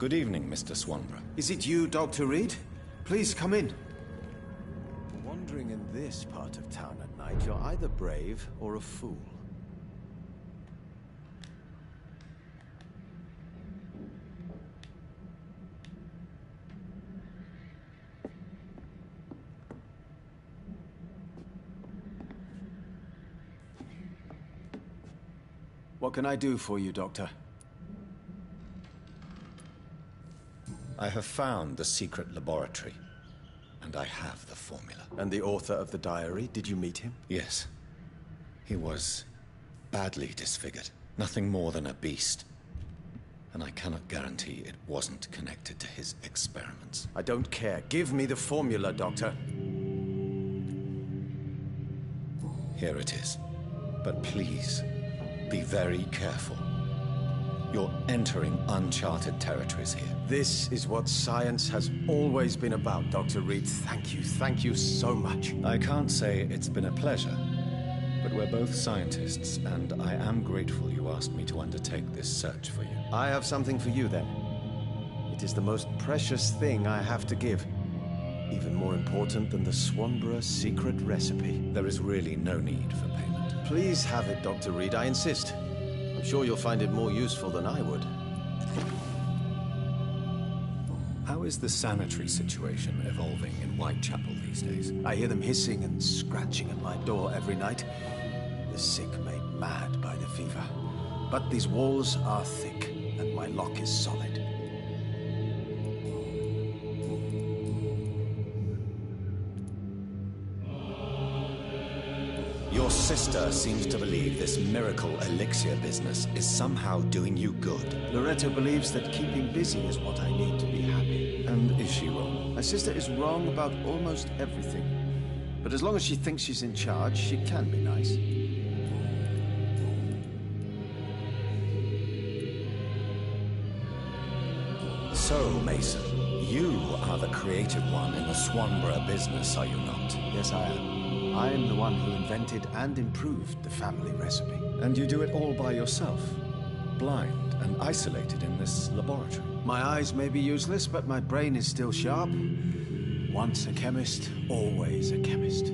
Good evening, Mr. Swanborough. Is it you, Dr. Reed? Please come in. Wandering in this part of town at night, you're either brave or a fool. What can I do for you, Doctor? I have found the secret laboratory, and I have the formula. And the author of the diary, did you meet him? Yes. He was badly disfigured. Nothing more than a beast. And I cannot guarantee it wasn't connected to his experiments. I don't care. Give me the formula, Doctor. Here it is. But please, be very careful. You're entering uncharted territories here. This is what science has always been about, Dr. Reed. Thank you so much. I can't say it's been a pleasure, but we're both scientists, and I am grateful you asked me to undertake this search for you. I have something for you, then. It is the most precious thing I have to give. Even more important than the Swanborough secret recipe. There is really no need for payment. Please have it, Dr. Reed, I insist. I'm sure you'll find it more useful than I would. How is the sanitary situation evolving in Whitechapel these days? I hear them hissing and scratching at my door every night. The sick made mad by the fever. But these walls are thick, and my lock is solid. Your sister seems to believe this miracle elixir business is somehow doing you good. Loretta believes that keeping busy is what I need to be happy. And is she wrong? My sister is wrong about almost everything. But as long as she thinks she's in charge, she can be nice. So, Mason, you are the creative one in the Swanborough business, are you not? Yes, I am. I am the one who invented and improved the family recipe. And you do it all by yourself, blind and isolated in this laboratory. My eyes may be useless, but my brain is still sharp. Once a chemist, always a chemist.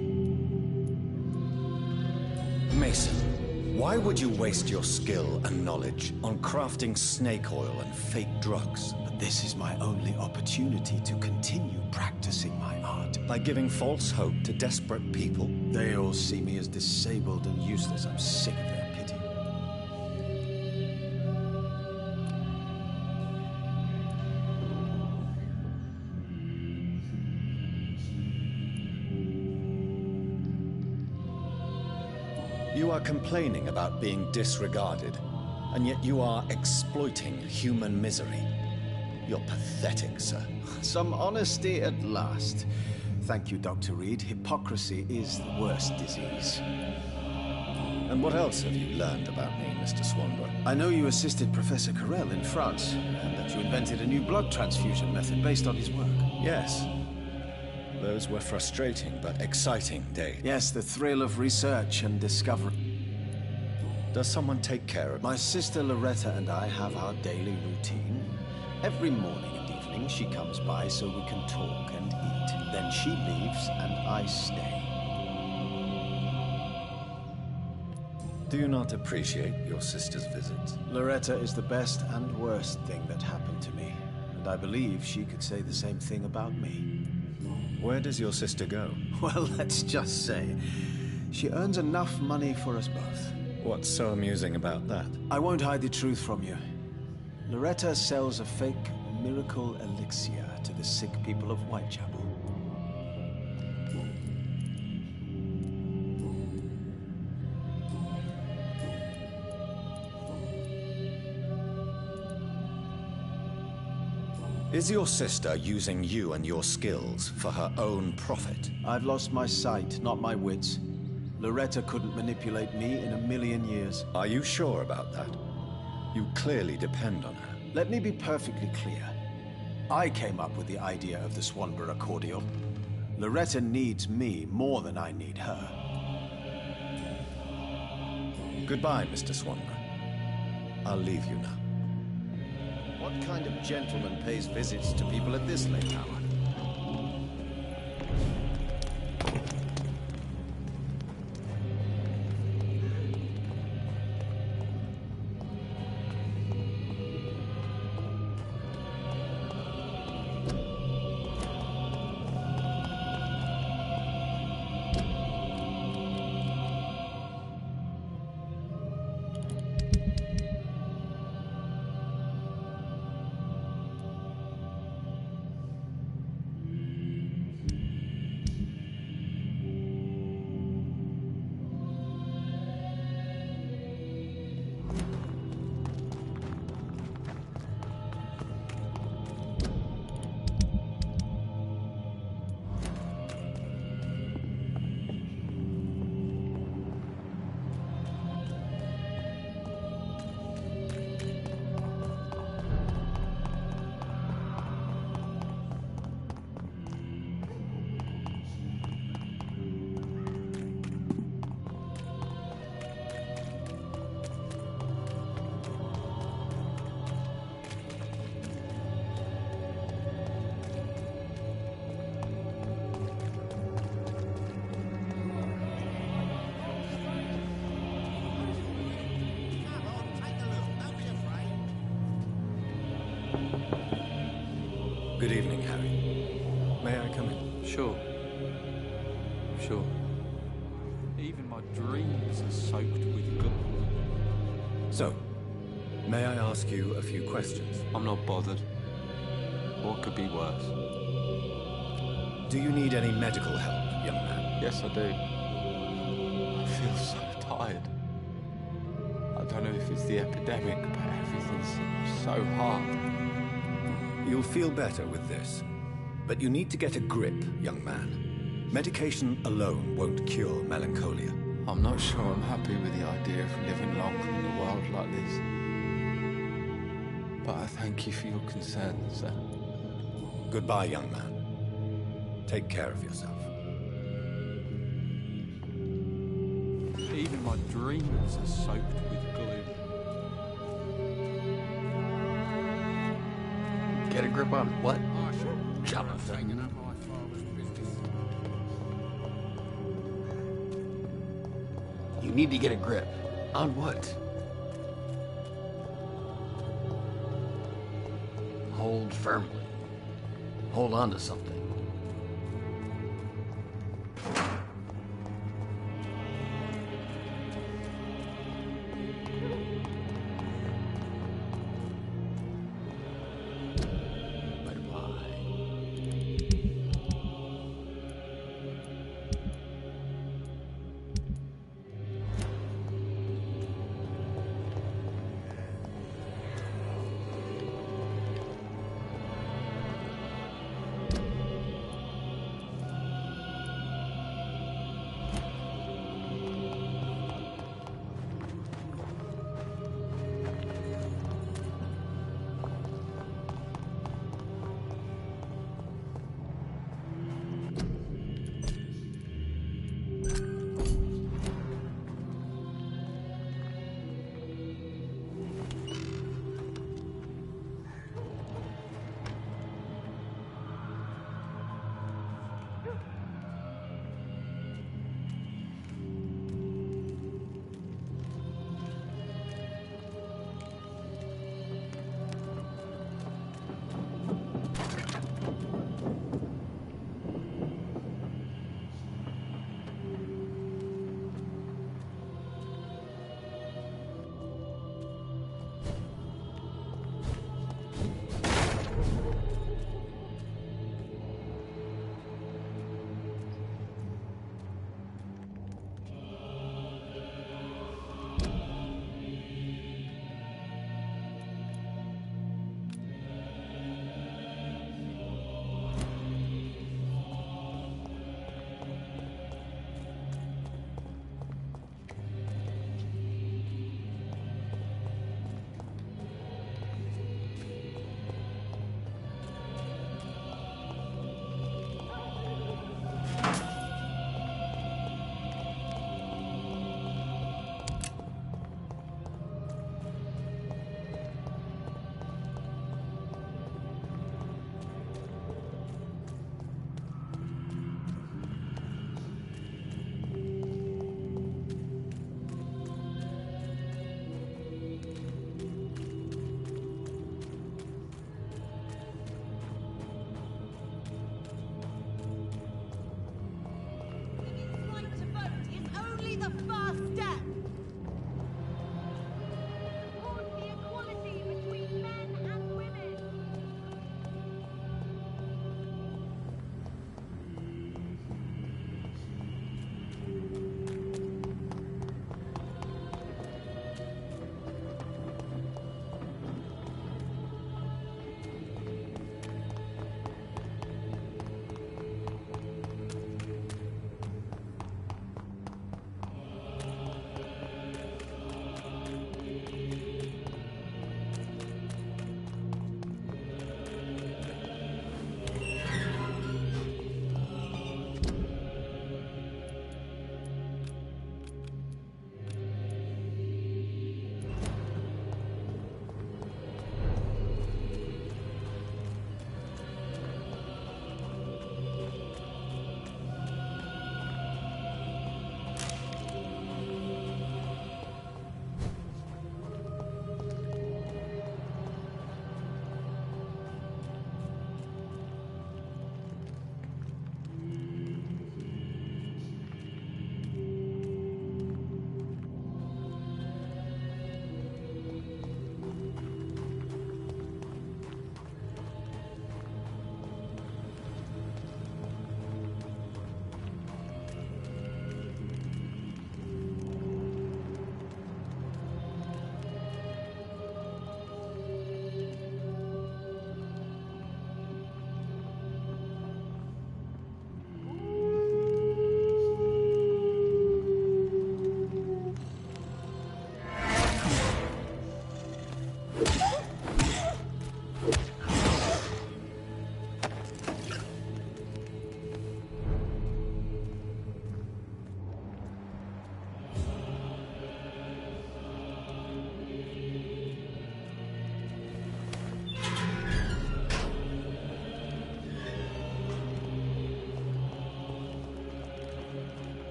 Mason, why would you waste your skill and knowledge on crafting snake oil and fake drugs? But this is my only opportunity to continue practicing my art. By giving false hope to desperate people? They all see me as disabled and useless. I'm sick of their pity. You are complaining about being disregarded, and yet you are exploiting human misery. You're pathetic, sir. Some honesty at last. Thank you, Dr. Reed. Hypocrisy is the worst disease. And what else have you learned about me, Mr. Swanborough? I know you assisted Professor Carell in France, and that you invented a new blood transfusion method based on his work. Yes. Those were frustrating but exciting days. Yes, the thrill of research and discovery. Does someone take care of me? My sister Loretta and I have our daily routine. Every morning and evening she comes by so we can talk and eat. Then she leaves and I stay. Do you not appreciate your sister's visits? Loretta is the best and worst thing that happened to me. And I believe she could say the same thing about me. Where does your sister go? Well, let's just say, she earns enough money for us both. What's so amusing about that? I won't hide the truth from you. Loretta sells a fake miracle elixir to the sick people of Whitechapel. Is your sister using you and your skills for her own profit? I've lost my sight, not my wits. Loretta couldn't manipulate me in a million years. Are you sure about that? You clearly depend on her. Let me be perfectly clear. I came up with the idea of the Swanborough cordial. Loretta needs me more than I need her. Goodbye, Mr. Swanborough. I'll leave you now. What kind of gentleman pays visits to people at this late hour? Good evening, Harry. May I come in? Sure. Sure. Even my dreams are soaked with gold. So, may I ask you a few questions? I'm not bothered. What could be worse? Do you need any medical help, young man? Yes, I do. I feel so tired. I don't know if it's the epidemic, but everything's so hard. You'll feel better with this. But you need to get a grip, young man. Medication alone won't cure melancholia. I'm not sure I'm happy with the idea of living longer in a world like this. But I thank you for your concern, sir. Goodbye, young man. Take care of yourself. Even my dreams are soaked with gloom. Get a grip on what? Hanging up my father's business. You need to get a grip. On what? Hold firmly. Hold on to something. the first step towards the equality between men and women.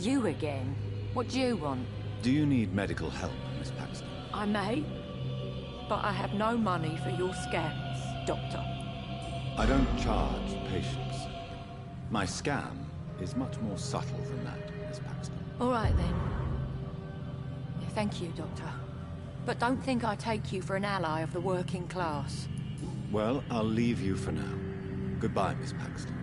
You again? What do you want? Do you need medical help, Miss Paxton? I may, but I have no money for your scams, Doctor. I don't charge patients. My scam is much more subtle than that, Miss Paxton. All right, then. Yeah, thank you, Doctor. But don't think I take you for an ally of the working class. Well, I'll leave you for now. Goodbye, Miss Paxton.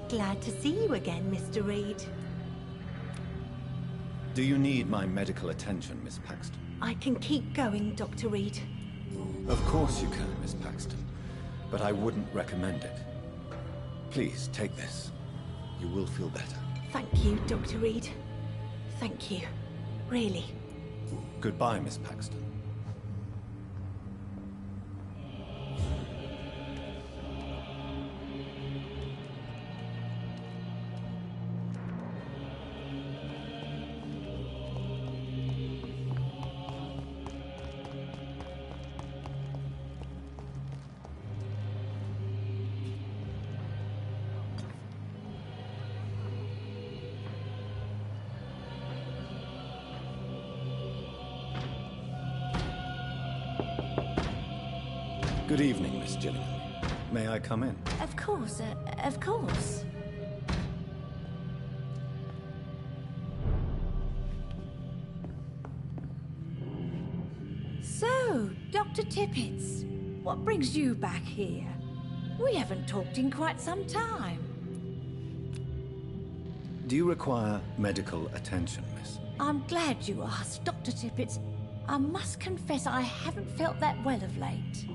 Glad to see you again, Mr. Reed. Do you need my medical attention, Miss Paxton? I can keep going, Dr. Reed. Of course you can, Miss Paxton. But I wouldn't recommend it. Please, take this. You will feel better. Thank you, Dr. Reed. Thank you. Really. Goodbye, Miss Paxton. Good evening, Miss Gillingham. May I come in? Of course, of course. So, Dr. Tippets, what brings you back here? We haven't talked in quite some time. Do you require medical attention, miss? I'm glad you asked, Dr. Tippets. I must confess I haven't felt that well of late.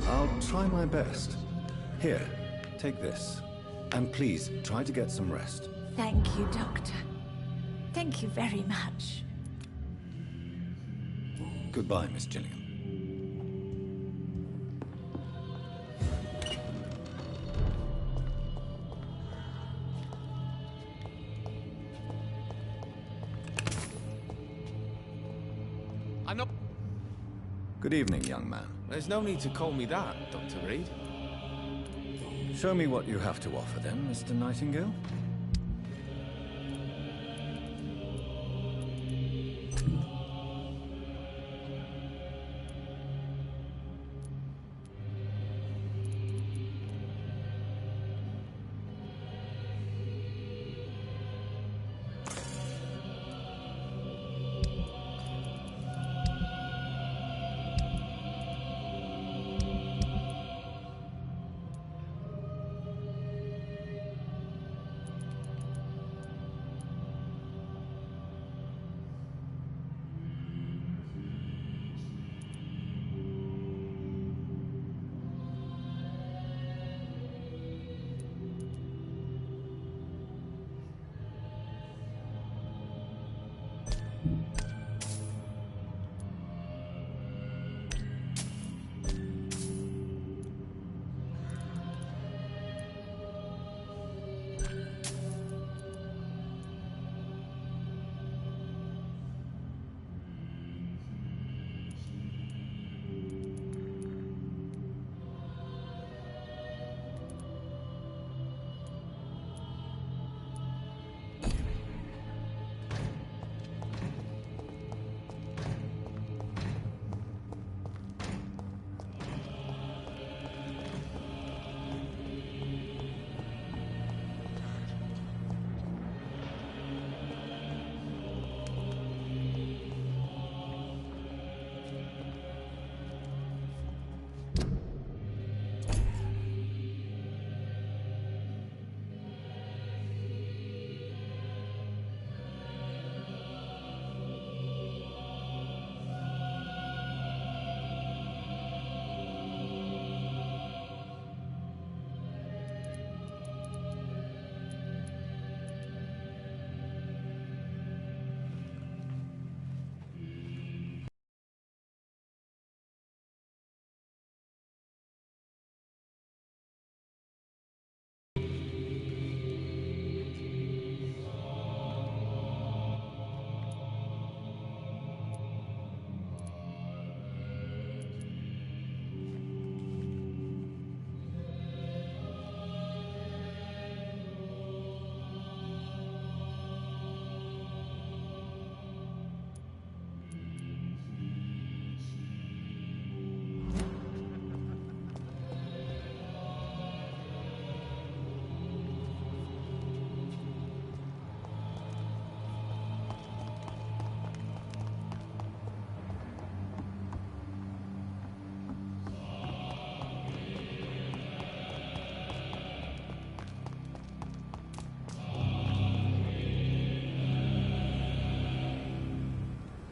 I'll try my best. Here, take this. And please, try to get some rest. Thank you, Doctor. Thank you very much. Goodbye, Miss Gillingham. I'm not... Good evening, young man. There's no need to call me that, Dr. Reed. Show me what you have to offer then, Mr. Nightingale.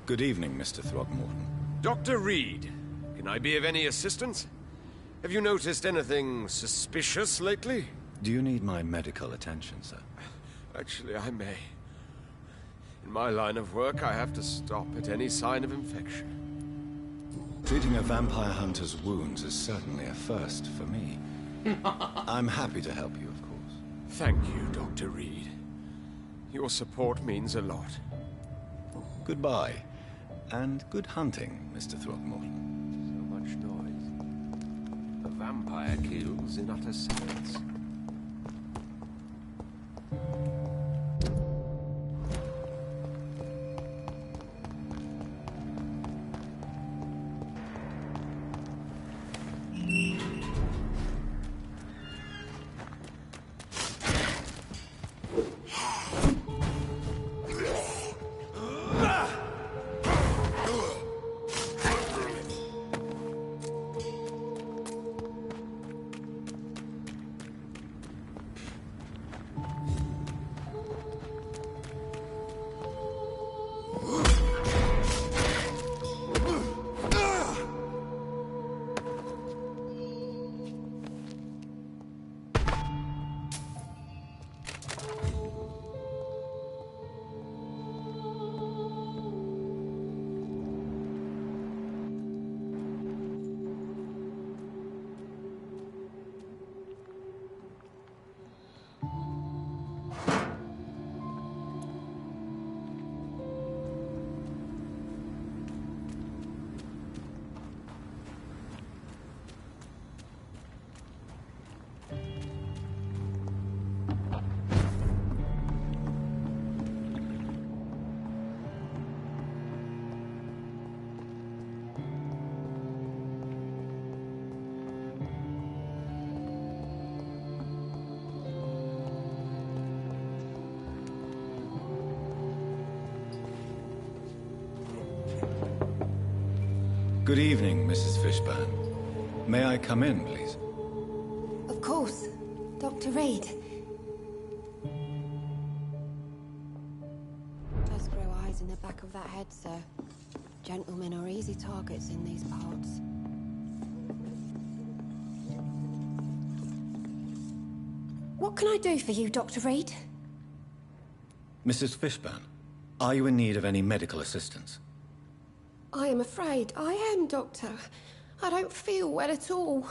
Good evening, Mr. Throgmorton. Dr. Reed, can I be of any assistance? Have you noticed anything suspicious lately? Do you need my medical attention, sir? Actually, I may. In my line of work, I have to stop at any sign of infection. Treating a vampire hunter's wounds is certainly a first for me. I'm happy to help you, of course. Thank you, Dr. Reed. Your support means a lot. Goodbye. And good hunting, Mr. Throgmorton. So much noise. The vampire kills in utter silence. Good evening, Mrs. Fishburne. May I come in, please? Of course. Dr. Reed. Does grow eyes in the back of that head, sir. Gentlemen are easy targets in these parts. What can I do for you, Dr. Reed? Mrs. Fishburne, are you in need of any medical assistance? I am afraid I am, Doctor. I don't feel well at all.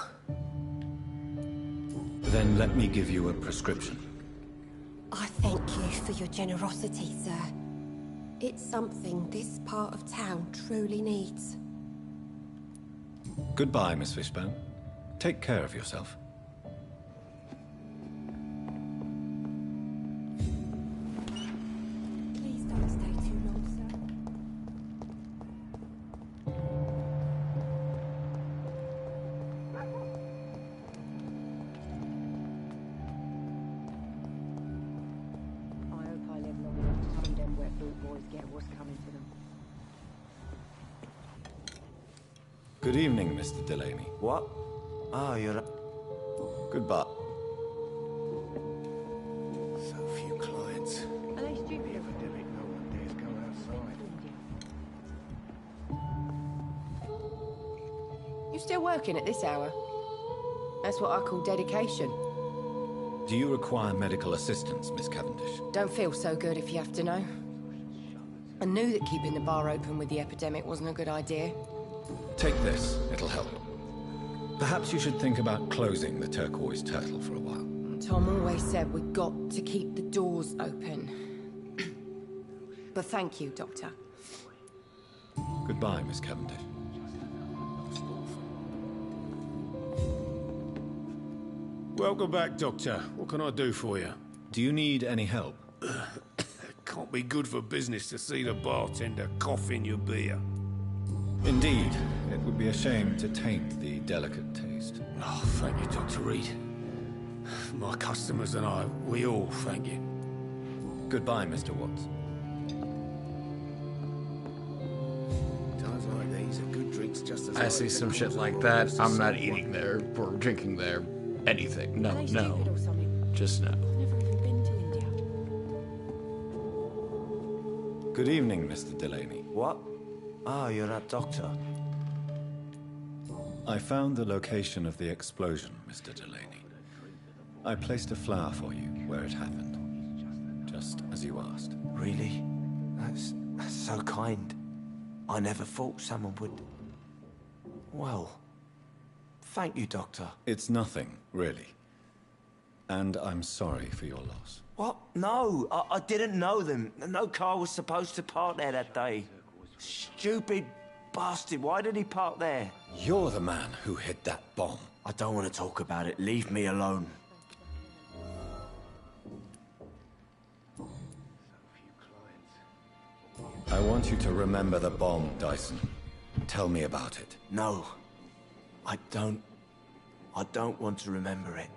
Then let me give you a prescription. I thank you for your generosity, sir. It's something this part of town truly needs. Goodbye, Miss Fishburne. Take care of yourself. Please don't stay too long, sir. I hope I live long enough to tell them wet boot boys get what's coming to them. Good evening, Mr. Delaney. What? Oh, you're... Goodbye. So few clients. Are they stupid? Epidemic, no one dares go outside. You still working at this hour? That's what I call dedication. Do you require medical assistance, Miss Cavendish? Don't feel so good if you have to know. I knew that keeping the bar open with the epidemic wasn't a good idea. Take this, it'll help. Perhaps you should think about closing the Turquoise Turtle for a while. Tom always said we've got to keep the doors open. But thank you, Doctor. Goodbye, Miss Cavendish. Welcome back, Doctor. What can I do for you? Do you need any help? Can't be good for business to see the bartender cough in your beer. Indeed. It would be a shame to taint the delicate taste. Oh, thank you, Dr. Reed. My customers and I, we all thank you. Goodbye, Mr. Watts. Times like these, a good drink's just as... I see some shit like that. I'm not eating there or drinking there. Anything. No, Are they no. stupid or something? Just no. I've never even been to India. Good evening, Mr. Delaney. What? Oh, you're that doctor. I found the location of the explosion, Mr. Delaney. I placed a flower for you where it happened, just as you asked. Really? That's so kind. I never thought someone would... Well, thank you, Doctor. It's nothing, really. And I'm sorry for your loss. What? No, I didn't know them. No car was supposed to park there that day. Stupid bastard, why did he park there? You're the man who hid that bomb. I don't want to talk about it. Leave me alone. I want you to remember the bomb, Dyson. Tell me about it. No, I don't want to remember it.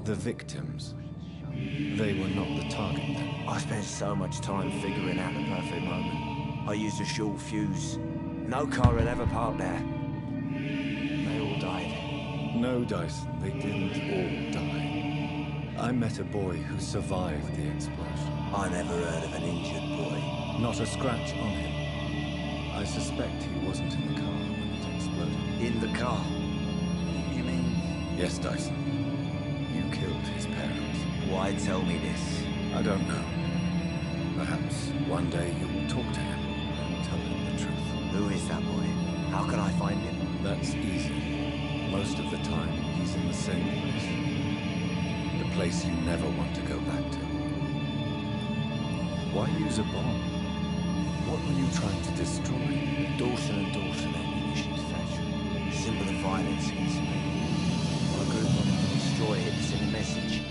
The victims. They were not the target then. I spent so much time figuring out the perfect moment. I used a short fuse. No car had ever parked there. They all died. No, Dyson, they didn't all die. I met a boy who survived the explosion. I never heard of an injured boy. Not a scratch on him. I suspect he wasn't in the car when it exploded. In the car? You mean? Yes, Dyson. You killed his parents. Why tell me this? I don't know. Perhaps one day you will talk to him and tell him the truth. Who is that boy? How can I find him? That's easy. Most of the time, he's in the same place. The place you never want to go back to. Why use a bomb? What were you trying to destroy? Dawson and Dawson Ammunitions Factory. Symbol of violence against me. My group wanted to destroy it to send a message.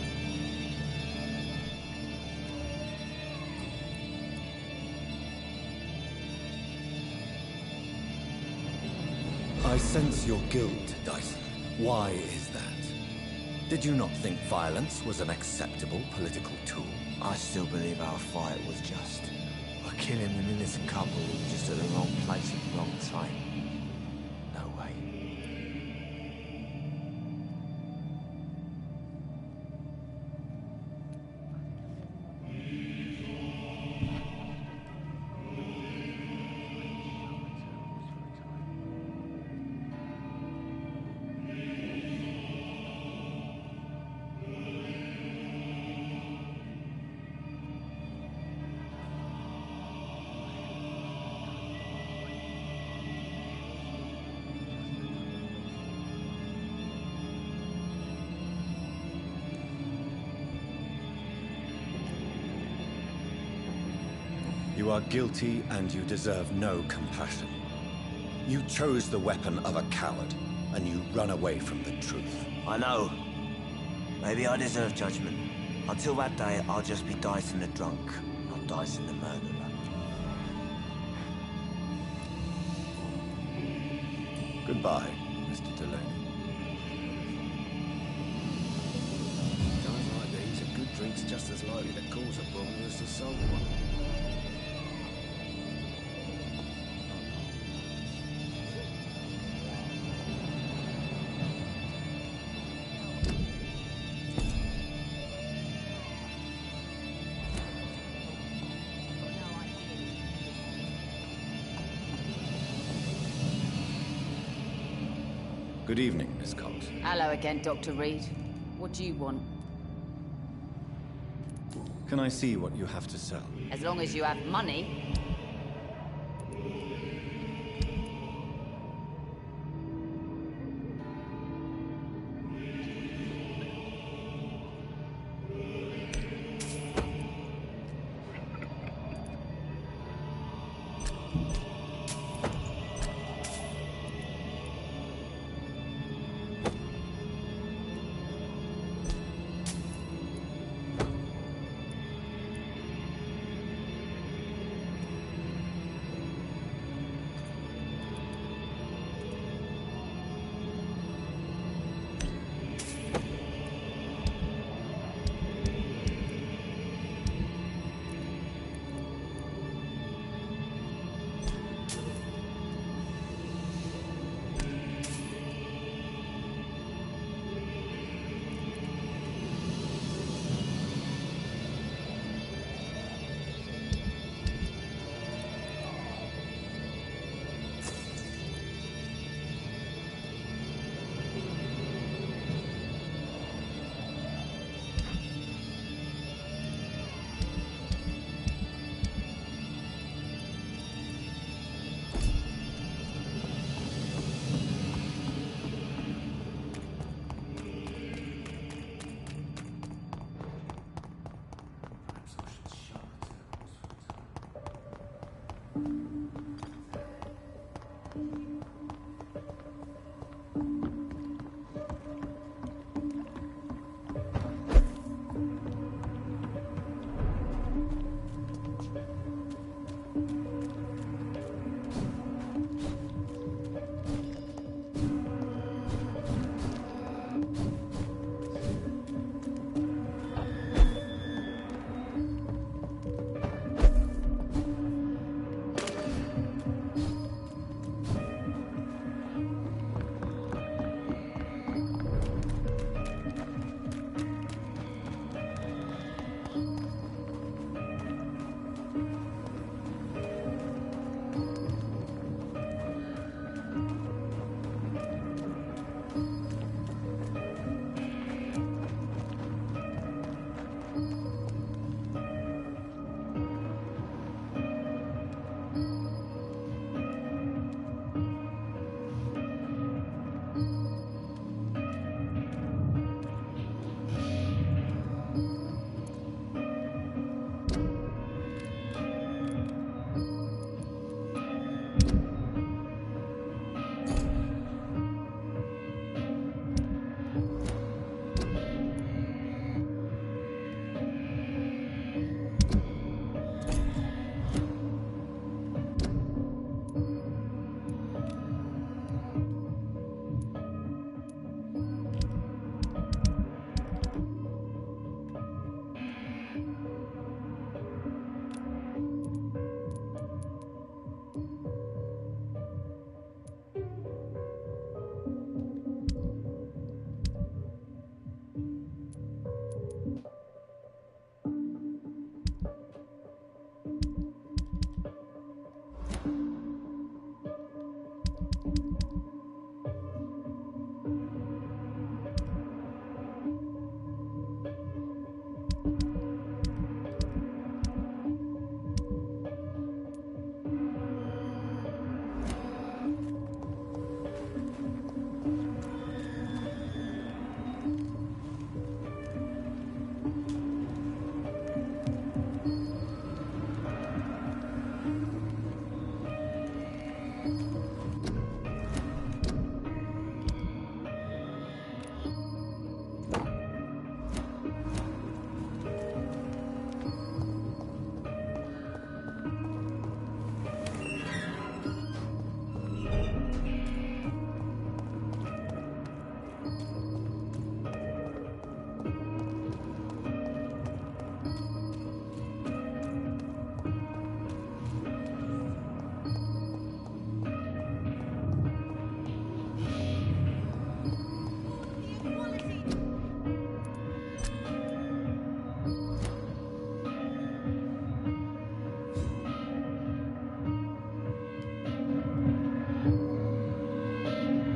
I sense your guilt, Dyson. Why is that? Did you not think violence was an acceptable political tool? I still believe our fight was just. By killing an innocent couple just at the wrong place at the wrong time. No way. You are guilty and you deserve no compassion. You chose the weapon of a coward, and you run away from the truth. I know. Maybe I deserve judgment. Until that day, I'll just be dicing the drunk, not dicing the murderer. Goodbye, Mr. Delaney. Times like these, a good drink's just as likely to cause a problem as to solve one. Good evening, Miss Colt. Hello again, Dr. Reed. What do you want? Can I see what you have to sell? As long as you have money.